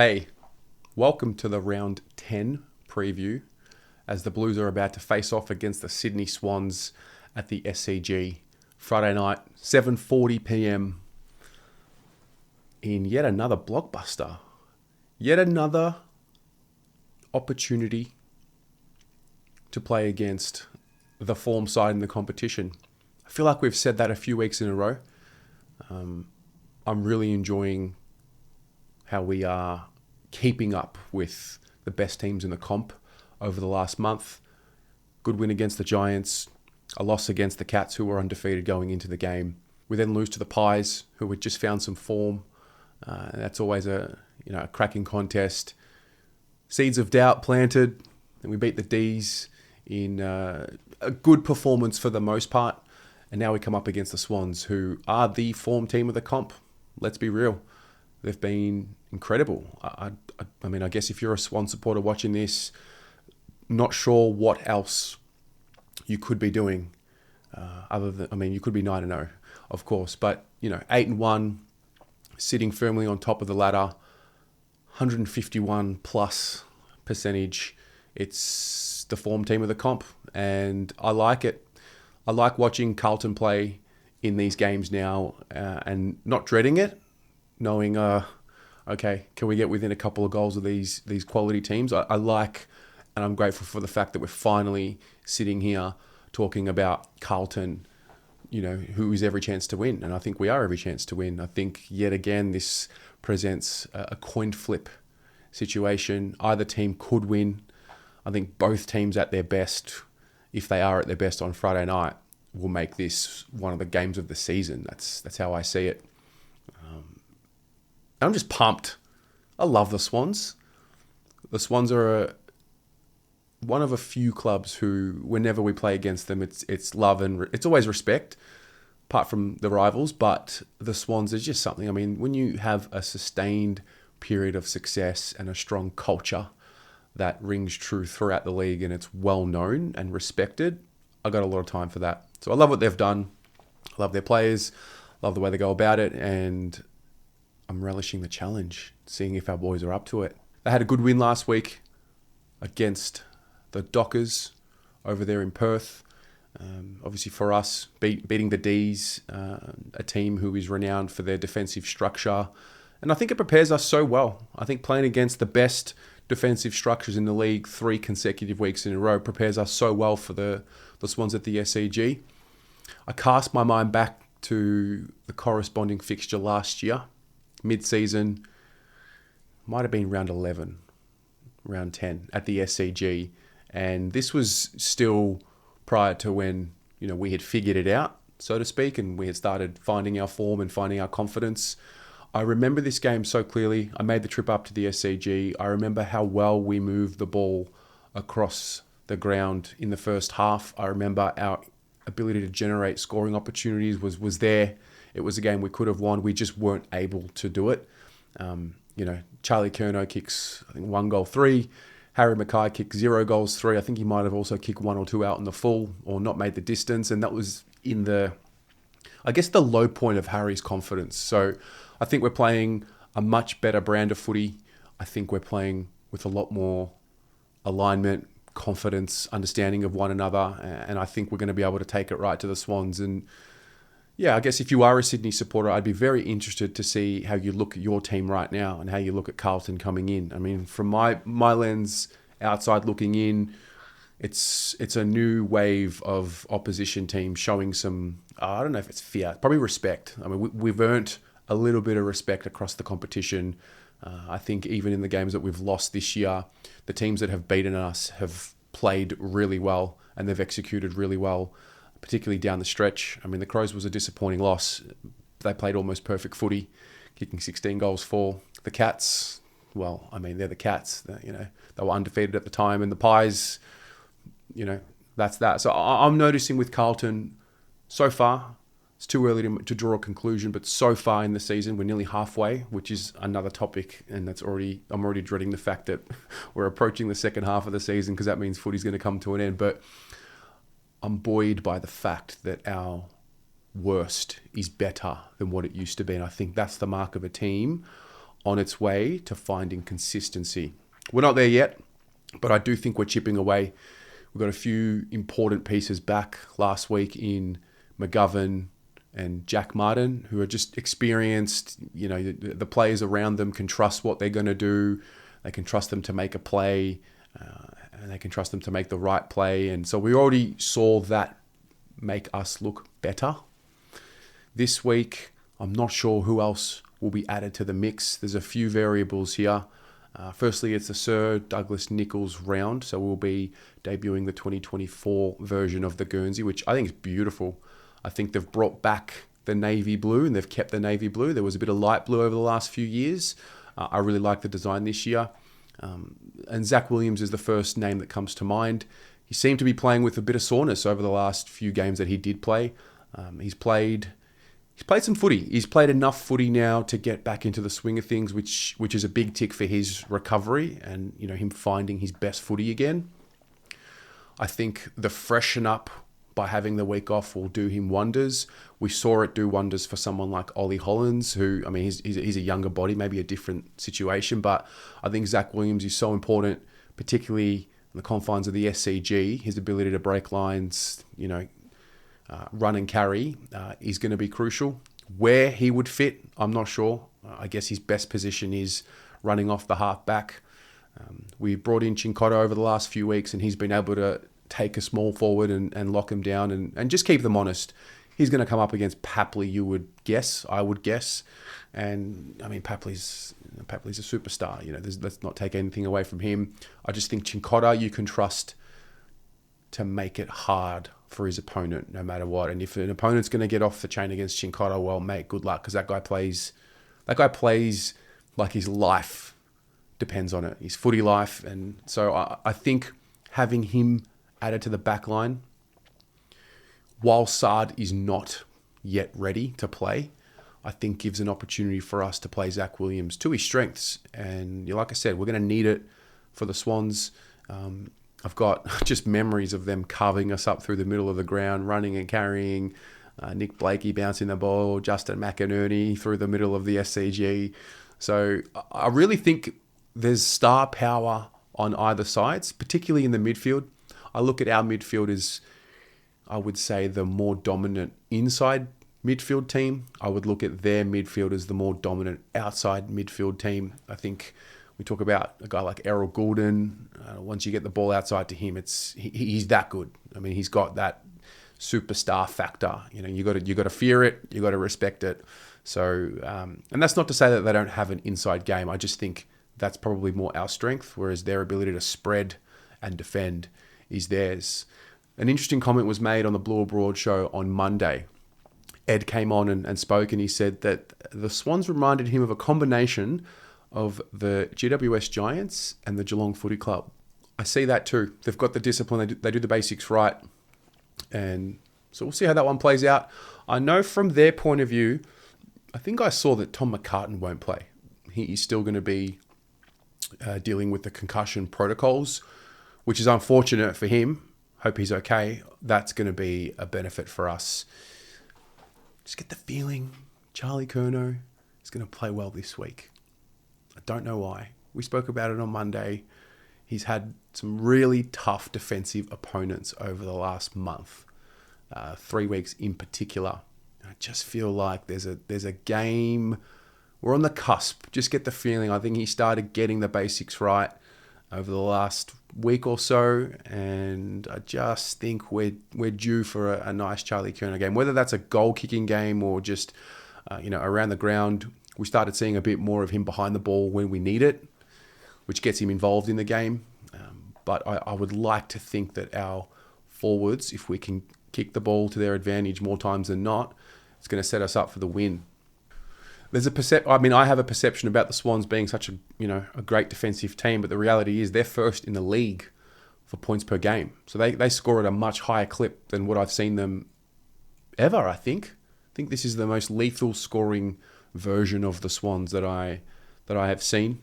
Hey, welcome to the round 10 preview as the Blues are about to face off against the Sydney Swans at the SCG Friday night, 7:40 p.m. in yet another blockbuster. Yet another opportunity to play against the form side in the competition. I feel like we've said that a few weeks in a row. I'm really enjoying how we are keeping up with the best teams in the comp over the last month. Good win against the Giants, a loss against the Cats, who were undefeated going into the game. We then lose to the Pies, who had just found some form. That's always a cracking contest. Seeds of doubt planted, and we beat the D's in a good performance for the most part. And now we come up against the Swans, who are the form team of the comp. Let's be real. They've been incredible. I guess if you're a Swan supporter watching this, not sure what else you could be doing other than, you could be 9-0, of course, but 8-1, sitting firmly on top of the ladder, 151 plus percentage. It's the form team of the comp, and I like it. I like watching Carlton play in these games now and not dreading it, knowing, okay, can we get within a couple of goals of these quality teams? I like, and I'm grateful for the fact that we're finally sitting here talking about Carlton, who is every chance to win. And I think we are every chance to win. I think, yet again, this presents a coin flip situation. Either team could win. I think both teams at their best, if they are at their best on Friday night, will make this one of the games of the season. That's how I see it. I'm just pumped. I love the Swans. The Swans are one of a few clubs who, whenever we play against them, it's love and it's always respect, apart from the rivals. But the Swans is just something. When you have a sustained period of success and a strong culture that rings true throughout the league and it's well known and respected, I got a lot of time for that. So I love what they've done. I love their players. Love the way they go about it, and I'm relishing the challenge, seeing if our boys are up to it. They had a good win last week against the Dockers over there in Perth. Obviously for us, beating the D's, a team who is renowned for their defensive structure. And I think it prepares us so well. I think playing against the best defensive structures in the league 3 consecutive weeks in a row prepares us so well for the Swans at the SCG. I cast my mind back to the corresponding fixture last year, mid-season, might have been round 11, round 10 at the SCG. And this was still prior to when, we had figured it out, so to speak, and we had started finding our form and finding our confidence. I remember this game so clearly. I made the trip up to the SCG. I remember how well we moved the ball across the ground in the first half. I remember our ability to generate scoring opportunities was there. It was a game we could have won. We just weren't able to do it. Charlie Curnow kicks, I think, 1 goal, 3. Harry Mackay kicks 0 goals, 3. I think he might have also kicked 1 or 2 out in the full or not made the distance. And that was in the low point of Harry's confidence. So I think we're playing a much better brand of footy. I think we're playing with a lot more alignment, confidence, understanding of one another. And I think we're going to be able to take it right to the Swans. And yeah, I guess if you are a Sydney supporter, I'd be very interested to see how you look at your team right now and how you look at Carlton coming in. From my lens, outside looking in, it's a new wave of opposition teams showing some, I don't know if it's fear, probably respect. We've earned a little bit of respect across the competition. I think even in the games that we've lost this year, the teams that have beaten us have played really well and they've executed really well, particularly down the stretch. The Crows was a disappointing loss. They played almost perfect footy, kicking 16 goals for. The Cats, well, they're the Cats. They were undefeated at the time. And the Pies, that's that. So I'm noticing with Carlton, so far, it's too early to draw a conclusion, but so far in the season, we're nearly halfway, which is another topic. And I'm already dreading the fact that we're approaching the second half of the season, because that means footy's going to come to an end. But I'm buoyed by the fact that our worst is better than what it used to be. And I think that's the mark of a team on its way to finding consistency. We're not there yet, but I do think we're chipping away. We've got a few important pieces back last week in McGovern and Jack Martin, who are just experienced. The players around them can trust what they're going to do. They can trust them to make a play, and they can trust them to make the right play. And so we already saw that make us look better. This week, I'm not sure who else will be added to the mix. There's a few variables here. Firstly, it's the Sir Douglas Nicholls round, so we'll be debuting the 2024 version of the Guernsey, which I think is beautiful. I think they've brought back the navy blue, and they've kept the navy blue. There was a bit of light blue over the last few years. I really like the design this year. And Zach Williams is the first name that comes to mind. He seemed to be playing with a bit of soreness over the last few games that he did play. He's played some footy. He's played enough footy now to get back into the swing of things, which is a big tick for his recovery and him finding his best footy again. I think the freshen up by having the week off will do him wonders. We saw it do wonders for someone like Ollie Hollins, who, he's a younger body, maybe a different situation, but I think Zach Williams is so important, particularly in the confines of the SCG. His ability to break lines, run and carry is going to be crucial. Where he would fit, I'm not sure. I guess his best position is running off the half back. We brought in Cincotta over the last few weeks, and he's been able to take a small forward and lock him down and just keep them honest. He's going to come up against Papley, I would guess. And Papley's a superstar. Let's not take anything away from him. I just think Cincotta you can trust to make it hard for his opponent, no matter what. And if an opponent's going to get off the chain against Cincotta, well, mate, good luck, because that guy plays like his life depends on it, his footy life. And so I think having him added to the back line, while Saad is not yet ready to play, I think gives an opportunity for us to play Zach Williams to his strengths. And like I said, we're going to need it for the Swans. I've got just memories of them carving us up through the middle of the ground, running and carrying, Nick Blakey bouncing the ball, Justin McInerney through the middle of the SCG. So I really think there's star power on either sides, particularly in the midfield. I look at our midfield as, I would say, the more dominant inside midfield team. I would look at their midfield as the more dominant outside midfield team. I think we talk about a guy like Errol Goulden. Once you get the ball outside to him, he's that good. He's got that superstar factor. You got to fear it. You got to respect it. So, and that's not to say that they don't have an inside game. I just think that's probably more our strength, whereas their ability to spread and defend is theirs. An interesting comment was made on the Blue Abroad show on Monday. Ed came on and spoke, and he said that the Swans reminded him of a combination of the GWS Giants and the Geelong Footy Club. I see that too. They've got the discipline. They do the basics right. And so we'll see how that one plays out. I know from their point of view, I think I saw that Tom McCartan won't play. He's still going to be dealing with the concussion protocols, which is unfortunate for him. Hope he's okay. That's going to be a benefit for us. Just get the feeling Charlie Curnow is going to play well this week. I don't know why. We spoke about it on Monday. He's had some really tough defensive opponents over the last month, 3 weeks in particular. I just feel like there's a game. We're on the cusp. Just get the feeling. I think he started getting the basics right over the last week or so, and I just think we're due for a nice Charlie Curnow game. Whether that's a goal-kicking game or just around the ground, we started seeing a bit more of him behind the ball when we need it, which gets him involved in the game. But I would like to think that our forwards, if we can kick the ball to their advantage more times than not, it's going to set us up for the win. There's I have a perception about the Swans being such a great defensive team, but the reality is they're first in the league for points per game. So they score at a much higher clip than what I've seen them ever, I think. I think this is the most lethal scoring version of the Swans that I have seen.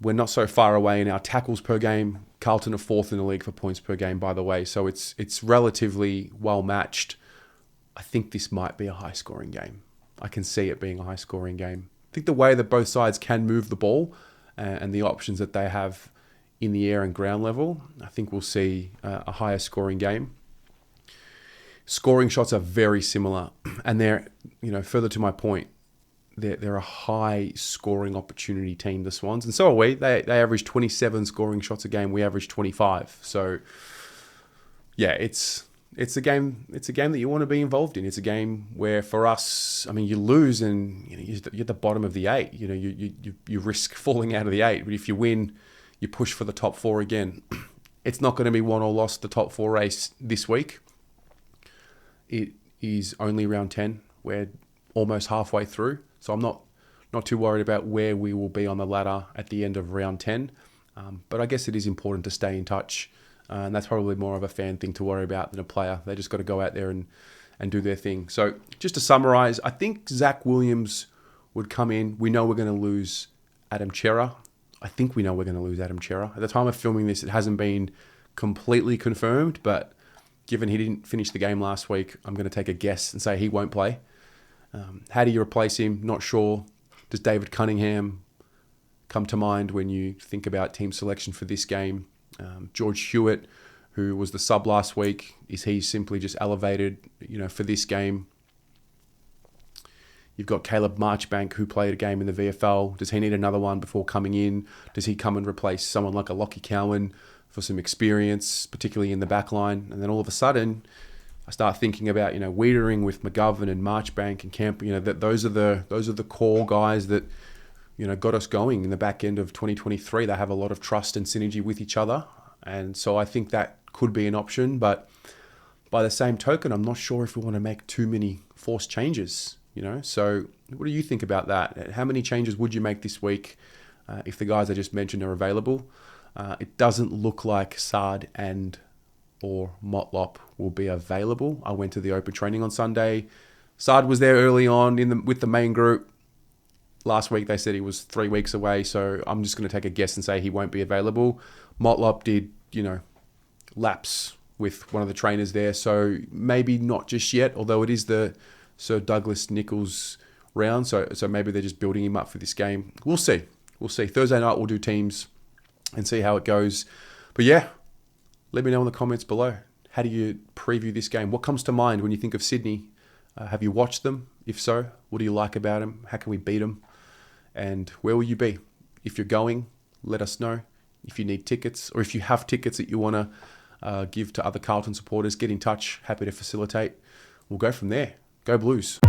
We're not so far away in our tackles per game. Carlton are fourth in the league for points per game, by the way. So it's relatively well matched. I think this might be a high scoring game. I can see it being a high scoring game. think the way that both sides can move the ball and the options that they have in the air and ground level, I think we'll see a higher scoring game. Scoring shots are very similar, and they're, further to my point, they're a high scoring opportunity team, the Swans, and so are we. They average 27 scoring shots a game. We average 25. So, yeah, it's a game. It's a game that you want to be involved in. It's a game where, for us, I mean, you lose and you're at the bottom of the 8. You risk falling out of the 8. But if you win, you push for the top 4 again. It's not going to be won or lost the top 4 race this week. It is only round 10. We're almost halfway through. So I'm not too worried about where we will be on the ladder at the end of round 10. But I guess it is important to stay in touch. And that's probably more of a fan thing to worry about than a player. They just got to go out there and do their thing. So just to summarise, I think Zach Williams would come in. We know we're going to lose Adam Chera. I think we know we're going to lose Adam Chera. At the time of filming this, it hasn't been completely confirmed. But given he didn't finish the game last week, I'm going to take a guess and say he won't play. How do you replace him? Not sure. Does David Cunningham come to mind when you think about team selection for this game? George Hewitt, who was the sub last week, is he simply just elevated, for this game? You've got Caleb Marchbank, who played a game in the VFL. Does he need another one before coming in? Does he come and replace someone like a Lockie Cowan for some experience, particularly in the back line? And then all of a sudden, I start thinking about, Wiedering with McGovern and Marchbank and Camp. That those are the core guys that, got us going in the back end of 2023. They have a lot of trust and synergy with each other, and so I think that could be an option. But by the same token, I'm not sure if we want to make too many forced changes. So what do you think about that? How many changes would you make this week if the guys I just mentioned are available? It doesn't look like Saad or Motlop will be available. I went to the open training on Sunday. Saad was there early on with the main group. Last week they said he was 3 weeks away, so I'm just going to take a guess and say he won't be available. Motlop did, laps with one of the trainers there, so maybe not just yet, although it is the Sir Douglas Nichols round, so maybe they're just building him up for this game. We'll see. Thursday night we'll do teams and see how it goes. But yeah, let me know in the comments below. How do you preview this game? What comes to mind when you think of Sydney? Have you watched them? If so, what do you like about them? How can we beat them? And where will you be? If you're going, let us know. If you need tickets, or if you have tickets that you want to give to other Carlton supporters, get in touch. Happy to facilitate. We'll go from there. Go Blues.